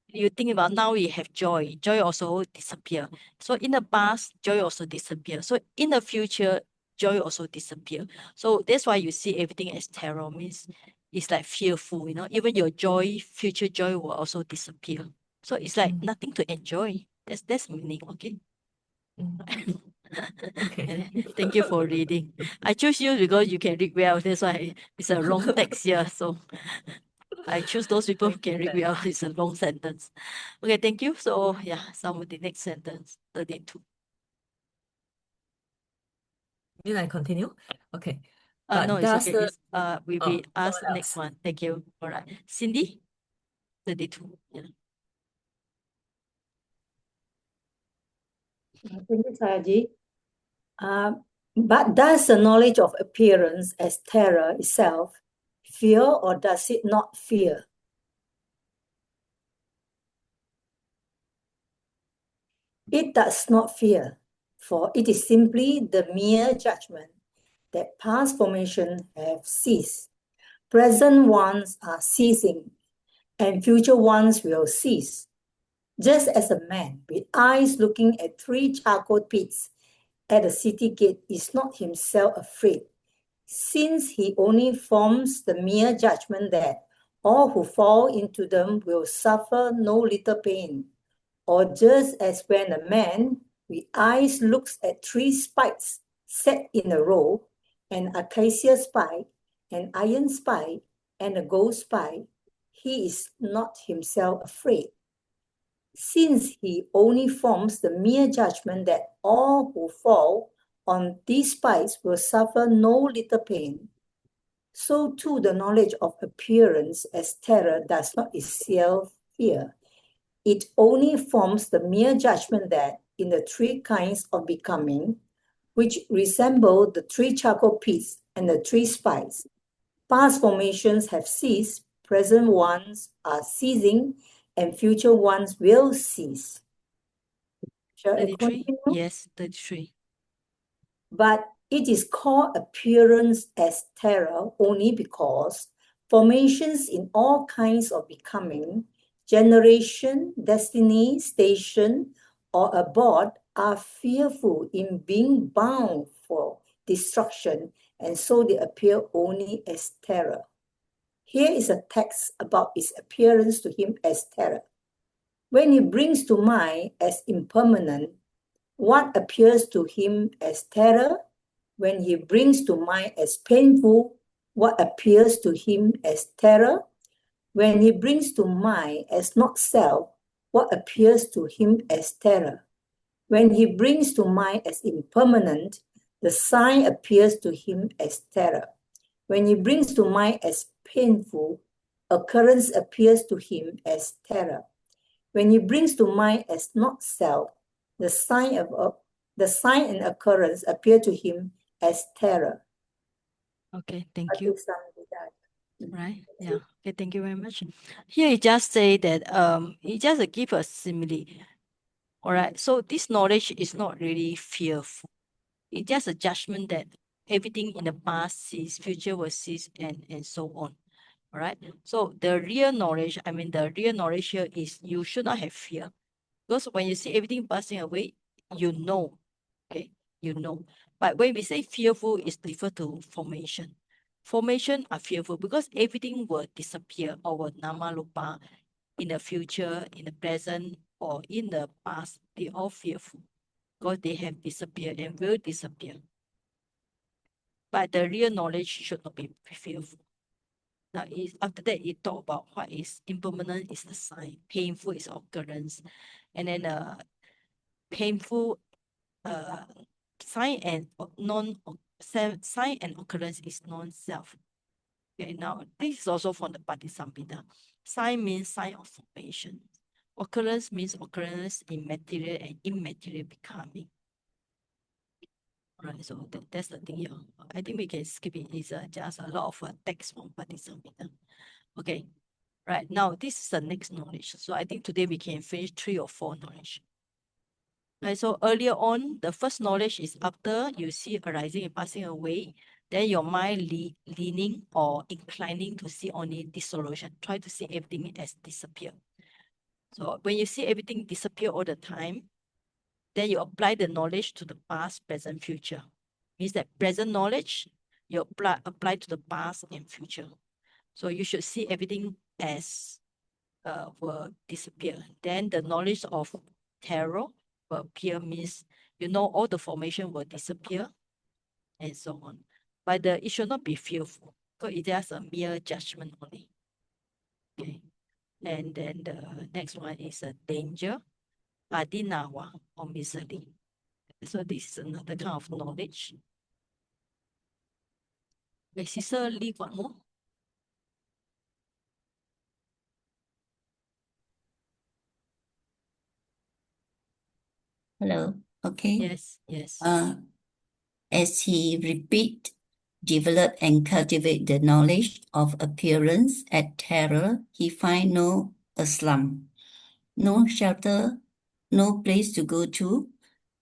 A: you think about now we have joy also disappear. So in the past, joy also disappear. So in the future, joy also disappear. So that's why you see everything as terror, means it's like fearful, even your joy, future joy will also disappear. So it's like nothing to enjoy. That's meaning, okay?
L: Okay.
A: Thank you for reading. I choose you because you can read well. That's why it's a long text here. So I choose those people who can read well. It's a long sentence. Okay, thank you. So yeah, some of the next sentence, 32.
L: Then I continue? Okay.
A: No, it's
L: does
A: okay.
L: the
A: We ask
L: someone
A: next
L: else.
A: one. Thank you. All right. Cindy, 32. Yeah.
J: Thank you, Saji. But does the knowledge of appearance as terror itself fear, or does it not fear? It does not fear, for it is simply the mere judgment that past formations have ceased. Present ones are ceasing, and future ones will cease. Just as a man with eyes looking at 3 charcoal pits at a city gate is not himself afraid, since he only forms the mere judgment that all who fall into them will suffer no little pain. Or just as when a man with eyes looks at 3 spikes set in a row, an acacia spike an iron spike and a gold spike, he is not himself afraid. Since he only forms the mere judgment that all who fall on these spikes will suffer no little pain, so too the knowledge of appearance as terror does not itself fear. It only forms the mere judgment that in the three kinds of becoming, which resemble the three charcoal pits and the three spikes, past formations have ceased, present ones are ceasing, and future ones will cease. Shall I
A: 33?
J: continue?
A: Yes, 33.
J: But it is called appearance as terror only because formations in all kinds of becoming, generation, destiny, station, or abode are fearful in being bound for destruction, and so they appear only as terror. Here is a text about its appearance to him as terror. When he brings to mind as impermanent what appears to him as terror, when he brings to mind as painful what appears to him as terror, when he brings to mind as not self what appears to him as terror, when he brings to mind as impermanent, the sign appears to him as terror. When he brings to mind as painful, occurrence appears to him as terror. When he brings to mind as not self, the sign and occurrence appear to him as terror.
A: Okay, thank you. Right, yeah. Okay, thank you very much. Here he just say that he just give a simile. All right, so this knowledge is not really fearful. It's just a judgment that everything in the past sees, future will cease, and so on. All right. So the real knowledge here is you should not have fear. Because when you see everything passing away, you know. Okay, you know. But when we say fearful, it's referred to formation. Formation are fearful because everything will disappear or will namalupa in the future, in the present, or in the past. They all fearful because they have disappeared and will disappear. But the real knowledge should not be fearful. Now, after that, it talk about what is impermanent is the sign, painful is occurrence, and then painful sign and sign and occurrence is non-self. Okay, now this is also from the Patisamhita. Sign means sign of formation. Occurrence means occurrence in material and immaterial becoming. Right, so that's the thing here. I think we can skip it. It's just a lot of text from Patisamhita. Okay, right, now this is the next knowledge. So I think today we can finish 3 or 4 knowledge. Right, so earlier on, the first knowledge is after you see arising and passing away, then your mind leaning or inclining to see only dissolution. Try to see everything as disappear. So when you see everything disappear all the time, then you apply the knowledge to the past, present, future. Means that present knowledge, you apply to the past and future. So you should see everything as will disappear. Then the knowledge of terror will appear, means you know all the formation will disappear and so on. But it should not be fearful because it's just a mere judgment only. Okay. And then the next one is a danger, adinawa or misery. So this is another kind of knowledge. Okay, sister, leave one more.
M: Hello. Okay.
A: Yes, yes.
M: As he repeat, develop and cultivate the knowledge of appearance at terror, he find no asylum, no shelter, no place to go to,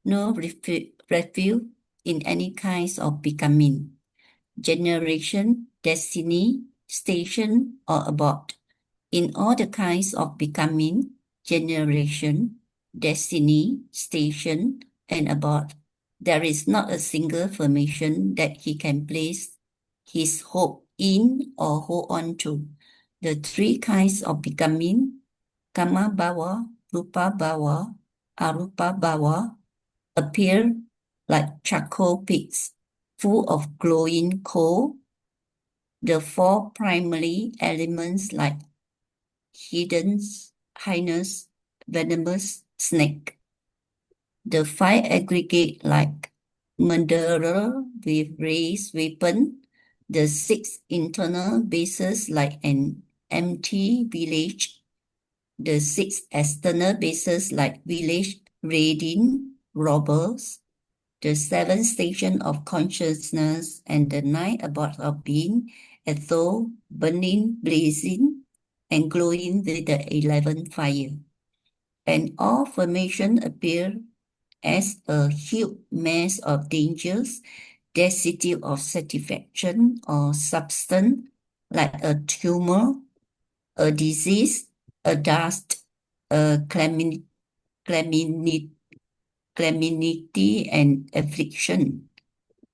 M: no refuge in any kinds of becoming, generation, destiny, station, or abode. In all the kinds of becoming, generation, destiny, station, and abode, there is not a single formation that he can place his hope in or hold on to. The 3 kinds of becoming, Kama Bhava, Rupa Bhava, Arupa Bhava, appear like charcoal pits full of glowing coal, The four primary elements like highness, venomous snake. The five aggregate like murderer with raised weapon. The six internal bases like an empty village. The six external bases like village raiding robbers. The seven station of consciousness and the nine abodes of being, as though burning, blazing, and glowing with the 11th fire. And all formation appear as a huge mass of dangers, destitute of satisfaction or substance, like a tumor, a disease, a dust, a calamity, and affliction.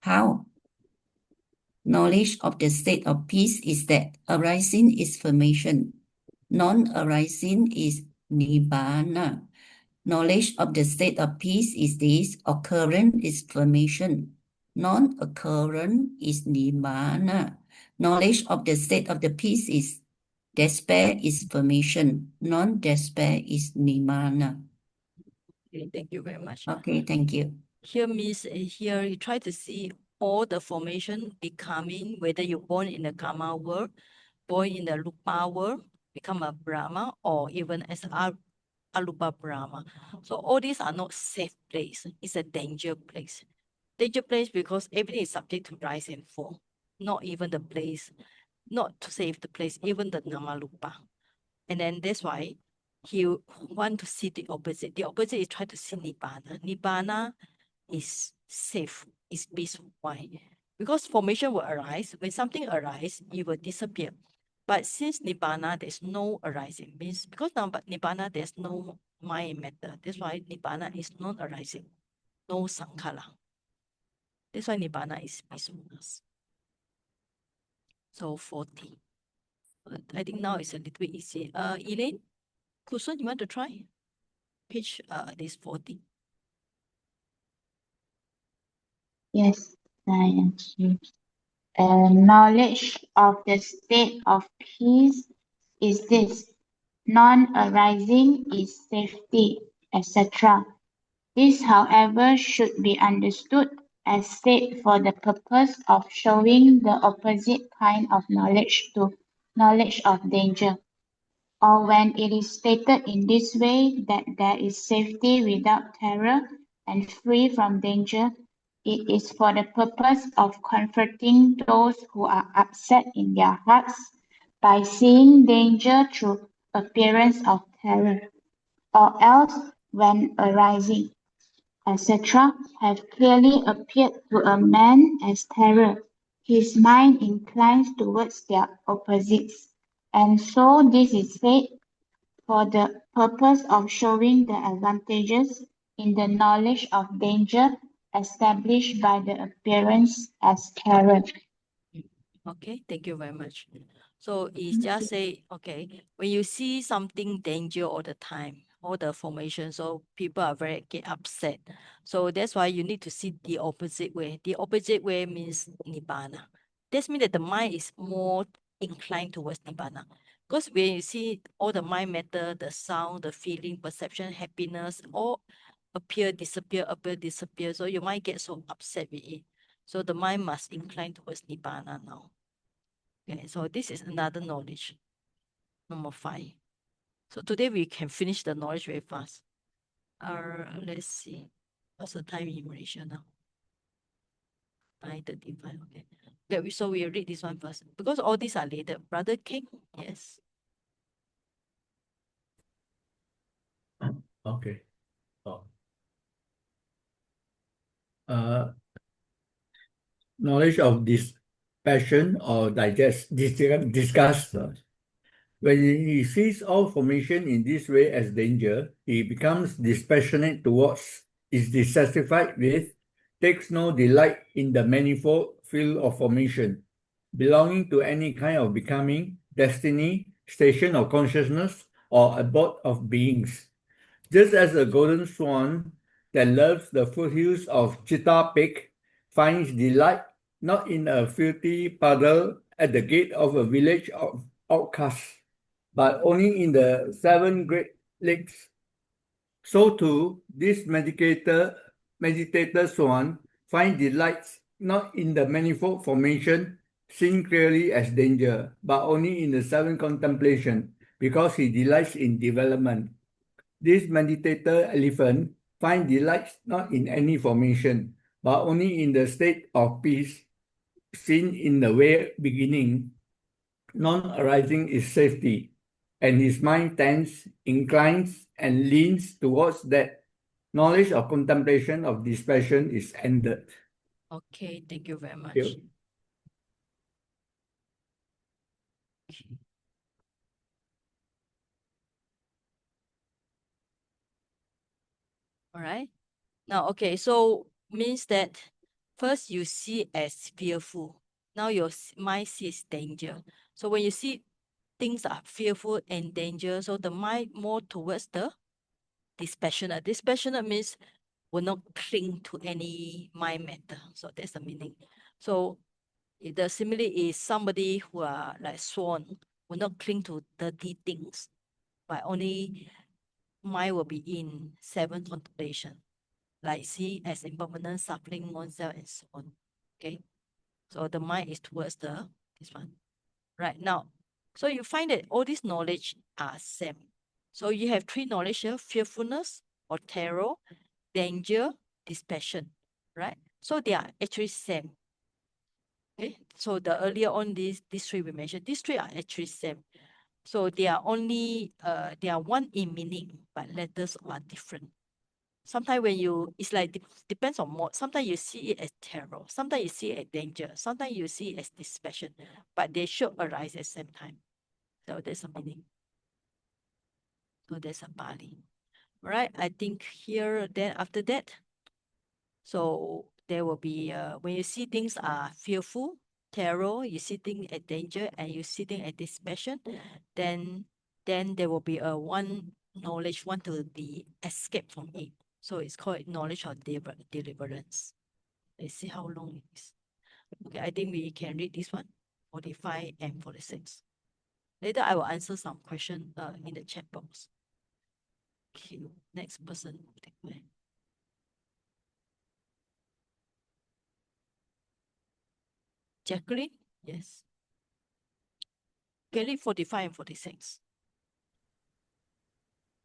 M: How? Knowledge of the state of peace is that arising is formation. Non-arising is nibbana. Knowledge of the state of peace is this: occurrence is formation. Non-occurrence is nibbana. Knowledge of the state of the peace is despair is formation. Non-despair is nibbana.
A: Okay, thank you very much.
M: Okay, thank you.
A: Here means here you try to see all the formation becoming, whether you're born in the karma world, born in the rupa world, become a Brahma, or even as arupa Brahma. So all these are not safe place. It's a danger place. Danger place because everything is subject to rise and fall. Not even the place, not to save the place, even the Namarupa. And then that's why he want to see the opposite. The opposite is try to see Nibbana. Nibbana is safe, is peaceful. Why? Because formation will arise. When something arises, it will disappear. But since Nibbana, there's no arising. Means because now, but Nibbana, there's no mind matter. That's why Nibbana is non-arising. No sankhara. That's why Nibbana is peacefulness. So 40. I think now it's a little bit easy. Elaine, Kusun, you want to try? Page this 40.
I: Yes, I achieve. Knowledge of the state of peace is this: non-arising is safety, etc. This, however, should be understood as said for the purpose of showing the opposite kind of knowledge to knowledge of danger. Or when it is stated in this way that there is safety without terror and free from danger, it is for the purpose of comforting those who are upset in their hearts by seeing danger through appearance of terror, or else when arising, etc., have clearly appeared to a man as terror, his mind inclines towards their opposites, and so this is said for the purpose of showing the advantages in the knowledge of danger established by the appearance as terror.
A: Okay, thank you very much. So it's just say, okay, when you see something danger all the time, all the formation, so people are very get upset. So that's why you need to see the opposite way. The opposite way means Nibbana. This means that the mind is more inclined towards Nibbana. Because when you see all the mind matter, the sound, the feeling, perception, happiness, all appear, disappear, so your mind gets so upset with it. So the mind must incline towards Nibbana now. Okay, so this is another knowledge. Number 5. So today we can finish the knowledge very fast. Let's see. What's the time in Malaysia now? 9:35. Okay. Okay, so we read this one first. Because all these are later. Brother King, yes.
D: Okay. Knowledge of this passion or disgust. When he sees all formation in this way as danger, he becomes dispassionate towards, is dissatisfied with, takes no delight in the manifold field of formation, belonging to any kind of becoming, destiny, station of consciousness, or abode of beings. Just as a golden swan that loves the foothills of Cheetah Peak finds delight not in a filthy puddle at the gate of a village of outcasts, but only in the 7 Great Lakes. So too, this meditator Swan find delights not in the manifold formation seen clearly as danger, but only in the 7 contemplation, because he delights in development. This meditator elephant find delights not in any formation, but only in the state of peace seen in the way beginning. Non-arising is safety, and his mind tends, inclines, and leans towards that. Knowledge of contemplation of dispassion is ended.
A: Okay, thank you very much.
D: You.
A: All right. Now, okay, so means that first you see as fearful. Now your mind sees danger. So when you see things are fearful and danger, so the mind more towards the dispassionate. Dispassionate means will not cling to any mind matter. So that's the meaning. So the simile is somebody who are like swan, will not cling to dirty things, but only mind will be in 7 contemplation, like see as impermanent, suffering, oneself, and so on. Okay, so the mind is towards this one. Right now, so you find that all this knowledge are same. So you have 3 knowledge here: fearfulness or terror, danger, dispassion, right? So they are actually same. Okay, so the earlier on these 3 we mentioned, these 3 are actually same. So they are only they are one in meaning, but letters are different. Sometimes when you, it's like depends on mode. Sometimes you see it as terror, sometimes you see it as danger, sometimes you see it as dispassion, but they should arise at the same time. So there's a meaning. So there's a Bali. Right? I think here, then after that, so there will be when you see things are fearful, terror, you see things as danger, and you see things as dispassion, then there will be a one knowledge want to be escape from it. So it's called knowledge of deliverance. Let's see how long it is. Okay, I think we can read this one, 45 and 46. Later I will answer some question in the chat box. Okay, next person. Jacqueline, yes. Can read 45 and 46.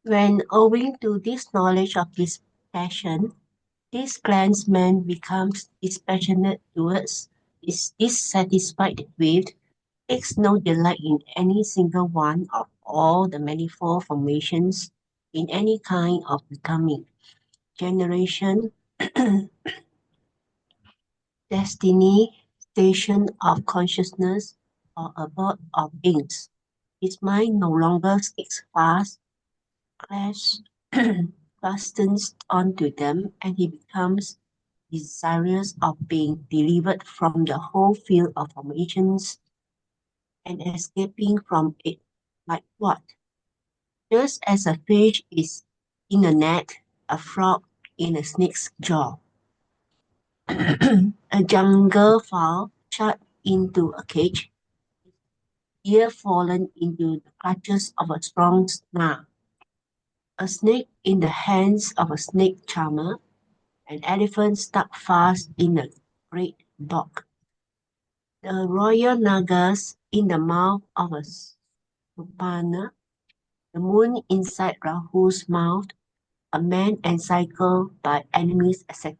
N: When, owing to this knowledge of this passion, this clansman becomes dispassionate towards, is dissatisfied with, takes no delight in any single one of all the manifold formations, in any kind of becoming, generation, destiny, station of consciousness, or abode of beings. His mind no longer sticks fast, fastens onto them, and he becomes desirous of being delivered from the whole field of formations and escaping from it. Like what? Just as a fish is in a net, a frog in a snake's jaw, a jungle fowl shut into a cage, ear fallen into the clutches of a strong snare, a snake in the hands of a snake charmer, an elephant stuck fast in a great dog, the royal nagas in the mouth of a supana, the moon inside Rahu's mouth, a man encircled by enemies, etc.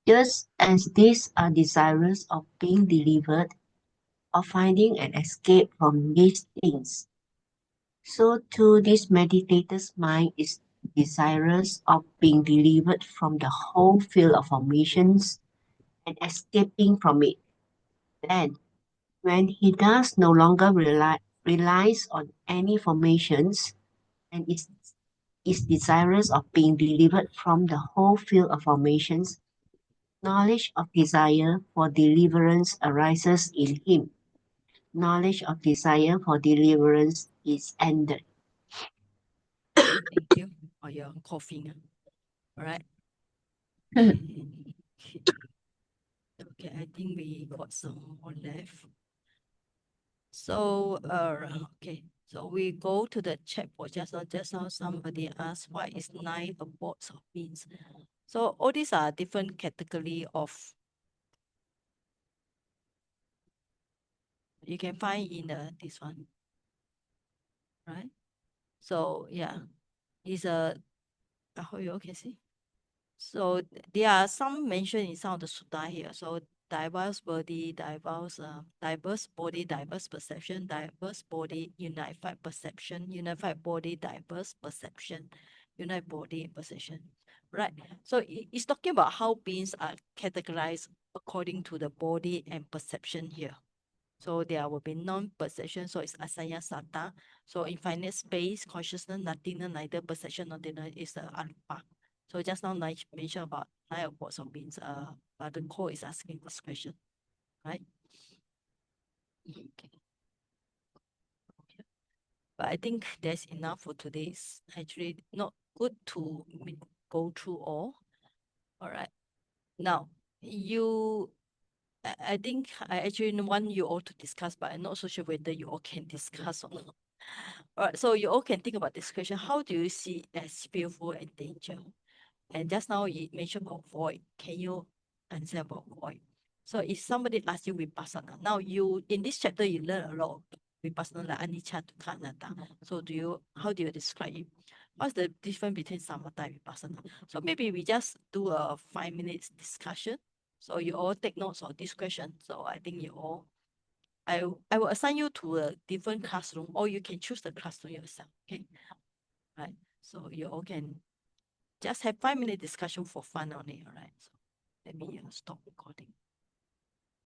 N: Just as these are desirous of being delivered, of finding an escape from these things, so too this meditator's mind is desirous of being delivered from the whole field of formations and escaping from it. Then, when he does no longer relies on any formations and is desirous of being delivered from the whole field of formations, knowledge of desire for deliverance arises in him. Knowledge of desire for deliverance is ended.
A: Thank you. Oh, you're coughing. All right. Okay, I think we got some more left. So, okay. So we go to the chat board. Just now somebody asked what is 9 aborts of beans. So all these are different category of, you can find in this one, right? So yeah, it's a, I hope you all can see. So there are some mentioned in some of the sutta here. So diverse body, diverse body, diverse perception, diverse body, unified perception, unified body, diverse perception, unified body perception. Right. So it's talking about how beings are categorized according to the body and perception here. So there will be non-perception, so it's asaya sata. So infinite space, consciousness, nothingness, neither perception nor denial is the arupa. So just now I mentioned about 9 aborts of beings. But the code is asking this question, right? Okay. But I think that's enough for today. It's actually not good to go through all. All right. Now I think I actually want you all to discuss, but I'm not so sure whether you all can discuss or not. All right, so you all can think about this question. How do you see it as fearful and danger? And just now you mentioned about void. Can you answer about void? So if somebody asks you vipassana, now you in this chapter you learn a lot of vipassana like anicca dukkha anatta. So how do you describe it? What's the difference between samatha and vipassana? So maybe we just do a 5 minutes discussion. So you all take notes of this question. So I think you all, I will assign you to a different classroom, or you can choose the classroom yourself. Okay, right? So you all can just have 5 minute discussion for fun only. All right. So let me stop recording.